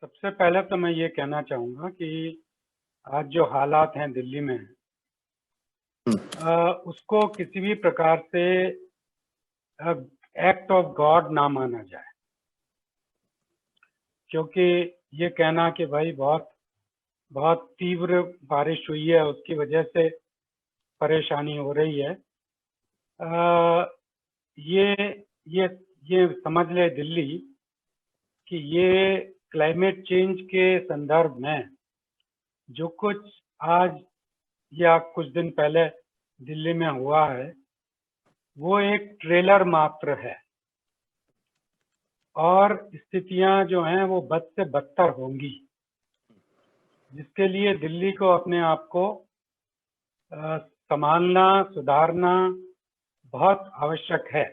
सबसे पहले तो मैं ये कहना चाहूँगा कि आज जो हालात हैं दिल्ली में उसको किसी भी प्रकार से एक्ट ऑफ गॉड ना माना जाए, क्योंकि ये कहना कि भाई बहुत बहुत तीव्र बारिश हुई है उसकी वजह से परेशानी हो रही है, ये ये ये समझ ले दिल्ली कि ये क्लाइमेट चेंज के संदर्भ में जो कुछ आज या कुछ दिन पहले दिल्ली में हुआ है वो एक ट्रेलर मात्र है और स्थितियां जो हैं वो बद से बदतर होंगी, जिसके लिए दिल्ली को अपने आप को संभालना, सुधारना बहुत आवश्यक है।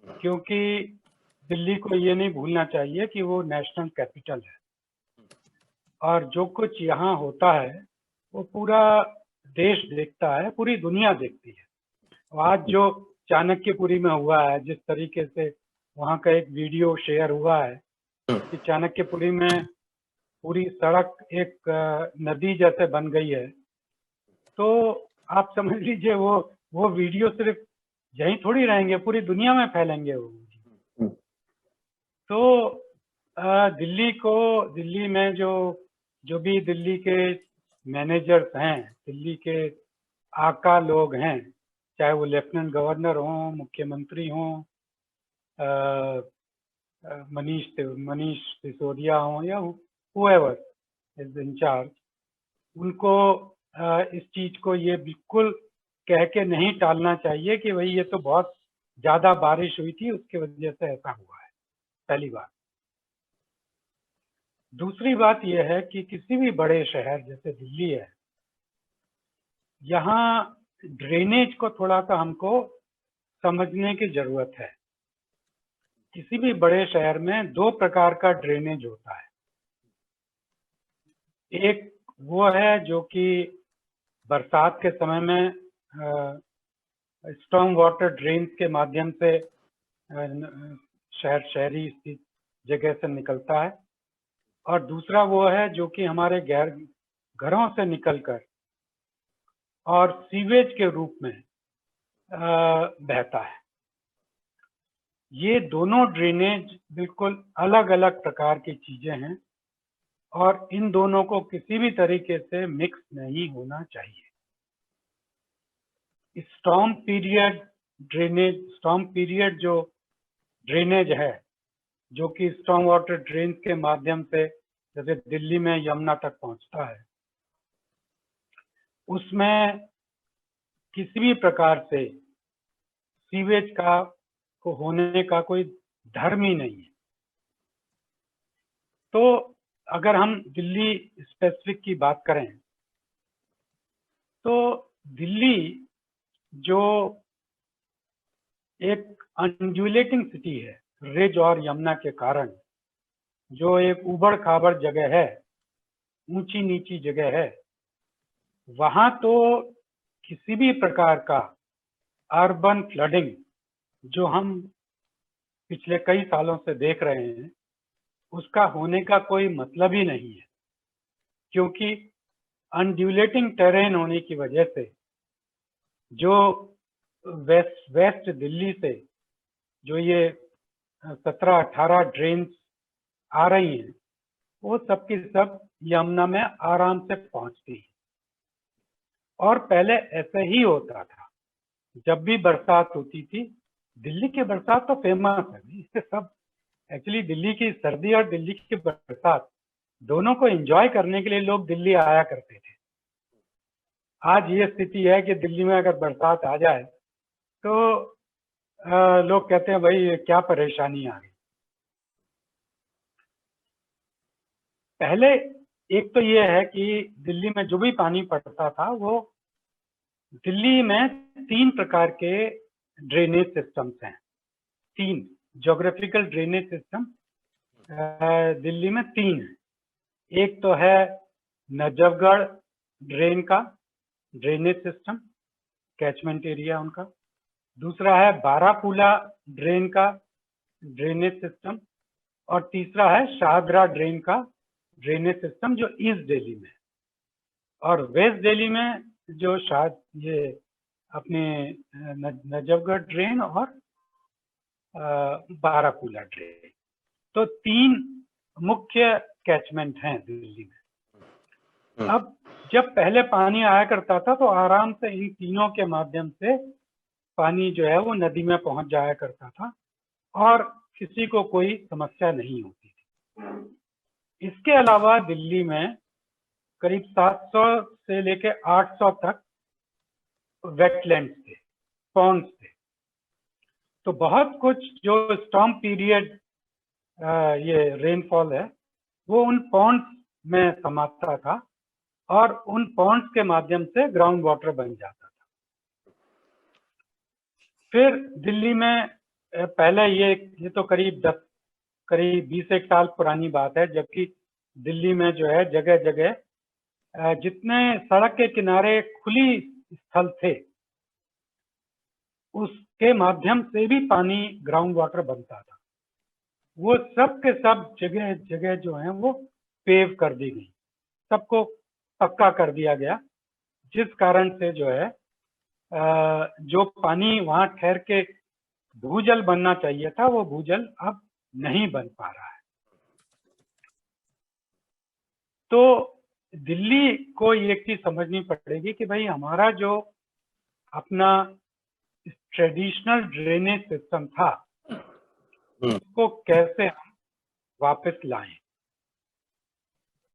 क्योंकि दिल्ली को ये नहीं भूलना चाहिए कि वो नेशनल कैपिटल है और जो कुछ यहाँ होता है वो पूरा देश देखता है, पूरी दुनिया देखती है। आज जो चाणक्यपुरी में हुआ है, जिस तरीके से वहाँ का एक वीडियो शेयर हुआ है कि चाणक्यपुरी में पूरी सड़क एक नदी जैसे बन गई है, तो आप समझ लीजिए वो वीडियो सिर्फ यहीं थोड़ी रहेंगे, पूरी दुनिया में फैलेंगे वो। तो दिल्ली में जो भी दिल्ली के मैनेजर्स हैं, दिल्ली के आका लोग हैं, चाहे वो लेफ्टिनेंट गवर्नर हों, मुख्यमंत्री हों, मनीष सिसोदिया हों या whoever is in charge, उनको इस चीज को ये बिल्कुल कह के नहीं टालना चाहिए कि भाई ये तो बहुत ज्यादा बारिश हुई थी उसकी वजह से ऐसा हुआ है। पहली बात। दूसरी बात यह है कि किसी भी बड़े शहर जैसे दिल्ली है, यहाँ ड्रेनेज को थोड़ा सा हमको समझने की जरूरत है। किसी भी बड़े शहर में दो प्रकार का ड्रेनेज होता है। एक वो है जो कि बरसात के समय में स्टॉर्म वाटर ड्रेन्स के माध्यम से शहरी जगह से निकलता है, और दूसरा वो है जो कि हमारे घरों से निकलकर और सीवेज के रूप में बहता है। ये दोनों ड्रेनेज बिल्कुल अलग अलग प्रकार की चीजें हैं और इन दोनों को किसी भी तरीके से मिक्स नहीं होना चाहिए। स्टॉर्म पीरियड जो ड्रेनेज है, जो कि स्टॉर्म वाटर ड्रेन के माध्यम से जैसे दिल्ली में यमुना तक पहुंचता है, उसमें किसी भी प्रकार से सीवेज को होने का कोई धर्म ही नहीं है। तो अगर हम दिल्ली स्पेसिफिक की बात करें तो दिल्ली जो एक अंडुलेटिंग सिटी है, रिज और यमुना के कारण जो एक उबड़ खाबड़ जगह है, ऊंची नीची जगह है, वहां तो किसी भी प्रकार का अर्बन फ्लडिंग जो हम पिछले कई सालों से देख रहे हैं उसका होने का कोई मतलब ही नहीं है। क्योंकि अनड्यूलेटिंग टेरेन होने की वजह से जो वेस्ट दिल्ली से जो ये 17-18 ड्रेन्स आ रही हैं वो सब की सब यमुना में आराम से पहुंचती है। और पहले ऐसे ही होता था, जब भी बरसात होती थी। दिल्ली की बरसात तो फेमस है, इससे सब एक्चुअली दिल्ली की सर्दी और दिल्ली की बरसात दोनों को एंजॉय करने के लिए लोग दिल्ली आया करते थे। आज ये स्थिति है कि दिल्ली में अगर बरसात आ जाए तो लोग कहते हैं भाई क्या परेशानी आ गई। पहले एक तो ये है कि दिल्ली में जो भी पानी पड़ता था वो दिल्ली में 3 प्रकार के ड्रेनेज सिस्टम्स हैं। 3 ज्योग्राफिकल ड्रेनेज सिस्टम दिल्ली में 3 है। एक तो है नजफगढ़ ड्रेन का ड्रेनेज सिस्टम, कैचमेंट एरिया उनका। दूसरा है बारापूला ड्रेन का ड्रेनेज सिस्टम, और तीसरा है शाहदरा ड्रेन का ड्रेनेज सिस्टम जो ईस्ट दिल्ली में है, और वेस्ट दिल्ली में जो ये अपने नजफगढ़ ड्रेन और बाराकूला ड्रेन। तो 3 मुख्य कैचमेंट हैं दिल्ली में। अब जब पहले पानी आया करता था तो आराम से इन तीनों के माध्यम से पानी जो है वो नदी में पहुंच जाया करता था और किसी को कोई समस्या नहीं होती थी। इसके अलावा दिल्ली में करीब 700 से लेके 800 तक वेटलैंड्स थे, पॉन्ड्स थे। तो बहुत कुछ जो स्टॉर्म पीरियड ये रेनफॉल है वो उन पॉन्ड्स में समाता था और उन पॉन्ड्स के माध्यम से ग्राउंड वाटर बन जाता था। फिर दिल्ली में पहले ये तो करीब 20 एक साल पुरानी बात है, जबकि दिल्ली में जो है जगह जगह जितने सड़क के किनारे खुली स्थल थे उसके माध्यम से भी पानी ग्राउंड वाटर बनता था। वो सब के सब जगह जगह जो है वो पेव कर दी गई, सबको पक्का कर दिया गया, जिस कारण से जो है जो पानी वहां ठहर के भूजल बनना चाहिए था वो भूजल अब नहीं बन पा रहा है। तो दिल्ली को एक चीज समझनी पड़ेगी कि भाई हमारा जो अपना ट्रेडिशनल ड्रेनेज सिस्टम था उसको कैसे हम वापस लाएं।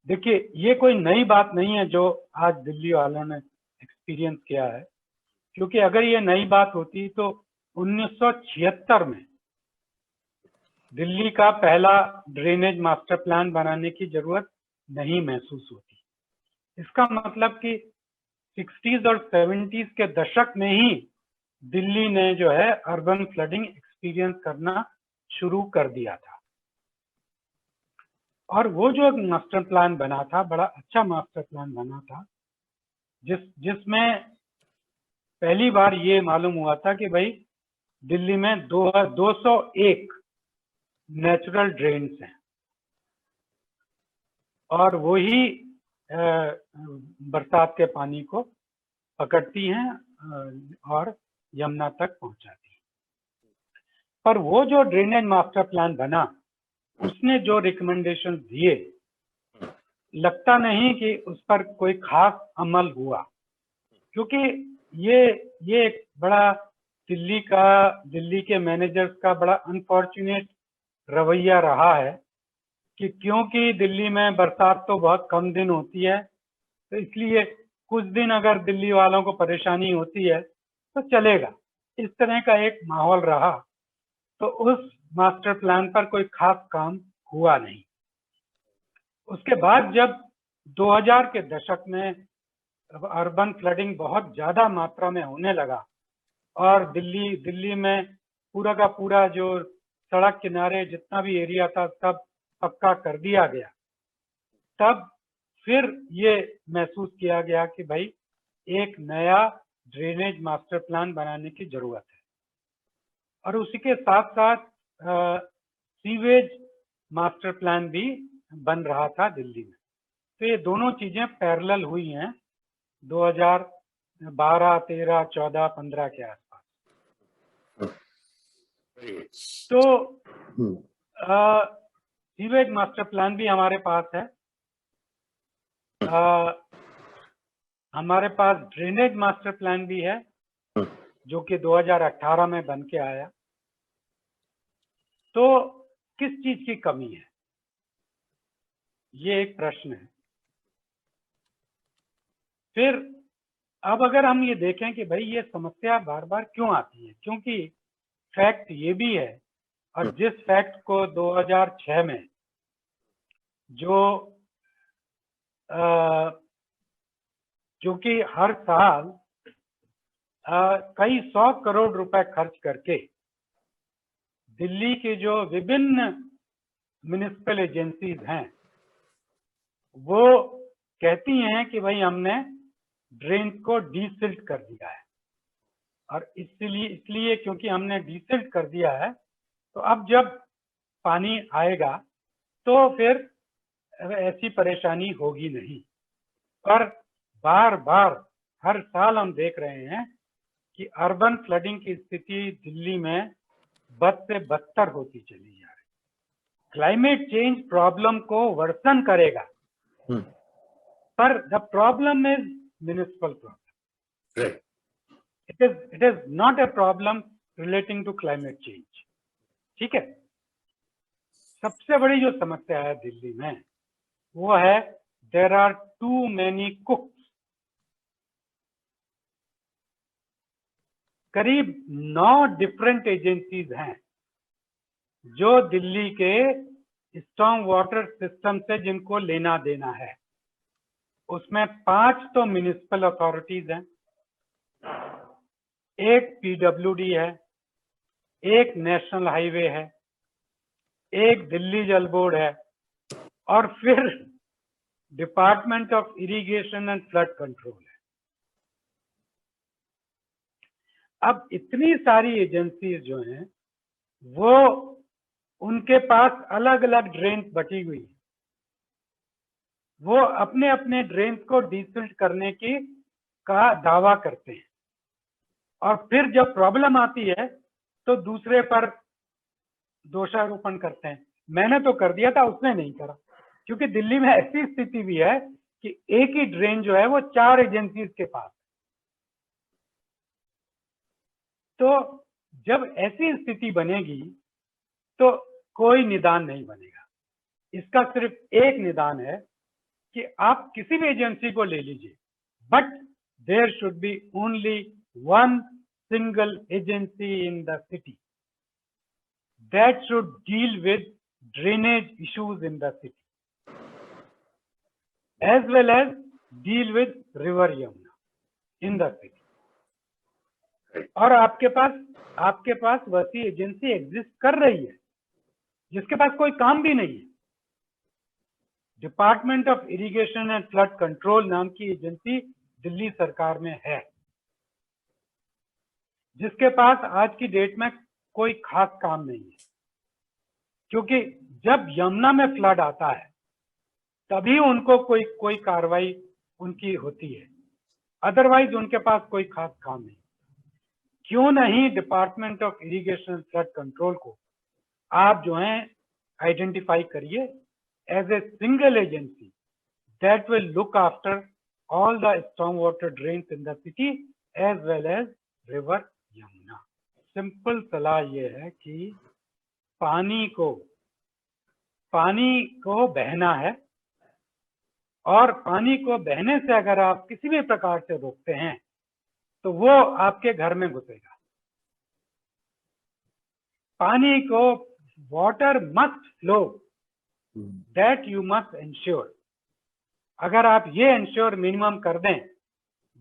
देखिए ये कोई नई बात नहीं है जो आज दिल्ली वालों ने एक्सपीरियंस किया है, क्योंकि अगर ये नई बात होती तो 1976 में दिल्ली का पहला ड्रेनेज मास्टर प्लान बनाने की जरूरत नहीं महसूस होती। इसका मतलब कि 60s और 70s के दशक में ही दिल्ली ने जो है अर्बन फ्लडिंग एक्सपीरियंस करना शुरू कर दिया था। और वो जो मास्टर प्लान बना था, बड़ा अच्छा मास्टर प्लान बना था, जिसमें पहली बार ये मालूम हुआ था कि भाई दिल्ली में 201 नेचुरल ड्रेन्स हैं और वो ही बरसात के पानी को पकड़ती हैं और यमुना तक पहुंचाती हैं। पर वो जो ड्रेनेज मास्टर प्लान बना उसने जो रिकमेंडेशन दिए लगता नहीं कि उस पर कोई खास अमल हुआ, क्योंकि ये एक बड़ा दिल्ली के मैनेजर्स का बड़ा अनफॉर्चुनेट रवैया रहा है कि क्योंकि दिल्ली में बरसात तो बहुत कम दिन होती है, तो इसलिए कुछ दिन अगर दिल्ली वालों को परेशानी होती है तो चलेगा, इस तरह का एक माहौल रहा। तो उस मास्टर प्लान पर कोई खास काम हुआ नहीं। उसके बाद जब 2000 के दशक में अर्बन फ्लडिंग बहुत ज्यादा मात्रा में होने लगा और दिल्ली में पूरा का पूरा जो सड़क किनारे जितना भी एरिया था सब पक्का कर दिया गया, तब फिर ये महसूस किया गया कि भाई एक नया ड्रेनेज मास्टर प्लान बनाने की जरूरत है। और उसी के साथ साथ सीवेज मास्टर प्लान भी बन रहा था दिल्ली में। तो ये दोनों चीजें पैरेलल हुई हैं 2012, 13, 14, 15 के आसपास। तो सीवेज मास्टर प्लान भी हमारे पास है। हमारे पास ड्रेनेज मास्टर प्लान भी है जो कि 2018 में बन के आया। तो किस चीज की कमी है, ये एक प्रश्न है। फिर अब अगर हम ये देखें कि भाई ये समस्या बार बार क्यों आती है, क्योंकि फैक्ट ये भी है, और जिस फैक्ट को 2006 में जो कि हर साल कई 100 करोड़ रुपए खर्च करके दिल्ली के जो विभिन्न म्युनिसिपल एजेंसीज हैं वो कहती हैं कि भाई हमने ड्रेन को डीसिल्ट कर दिया है, और इसलिए क्योंकि हमने डीसिल्ट कर दिया है तो अब जब पानी आएगा तो फिर ऐसी परेशानी होगी नहीं। पर बार बार हर साल हम देख रहे हैं कि अर्बन फ्लडिंग की स्थिति दिल्ली में बद से बदतर होती चली जा रही। क्लाइमेट चेंज प्रॉब्लम को वर्सन करेगा, पर the problem is municipal problem. It is not a problem relating to climate change. ठीक है, सबसे बड़ी जो समस्या है दिल्ली में वो है there are too many cooks. करीब 9 डिफरेंट एजेंसीज हैं जो दिल्ली के स्ट्रॉन्ग वाटर सिस्टम से जिनको लेना देना है। उसमें 5 तो म्युनिसिपल अथॉरिटीज हैं, एक पीडब्ल्यूडी है, एक नेशनल हाईवे है, एक दिल्ली जल बोर्ड है, और फिर department of irrigation and flood control है। अब इतनी सारी एजेंसीज जो हैं वो उनके पास अलग अलग ड्रेन बटी हुई है। वो अपने अपने ड्रेन को डिसिल्ट करने की का दावा करते हैं, और फिर जब प्रॉब्लम आती है तो दूसरे पर दोषारोपण करते हैं। मैंने तो कर दिया था, उसने नहीं करा। क्योंकि दिल्ली में ऐसी स्थिति भी है कि एक ही ड्रेन जो है वो 4 एजेंसीज के पास। तो जब ऐसी स्थिति बनेगी तो कोई निदान नहीं बनेगा। इसका सिर्फ एक निदान है कि आप किसी भी एजेंसी को ले लीजिए, but there should be only one single agency in the city that should deal with drainage issues in the city as well as deal with river Yamuna in the city। और आपके पास वैसी agency exist कर रही है जिसके पास कोई काम भी नहीं है। Department of irrigation and flood control नाम की एजेंसी दिल्ली सरकार में है, जिसके पास आज की डेट में कोई खास काम नहीं है। क्योंकि जब यमुना में फ्लड आता है तभी उनको कोई कार्रवाई उनकी होती है, अदरवाइज उनके पास कोई खास काम नहीं। क्यों नहीं department of irrigation and flood control को आप जो है आइडेंटिफाई करिए as a single agency that will look after all the storm water drains in the city as well as river Yamuna. Simple सलाह ये है कि पानी को बहना है, और पानी को बहने से अगर आप किसी भी प्रकार से रोकते हैं तो वो आपके घर में घुसेगा। पानी को water must flow, that you must ensure. अगर आप ये इंश्योर मिनिमम कर दें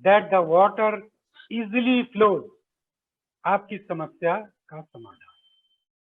that the water easily flows, आपकी समस्या का समाधान।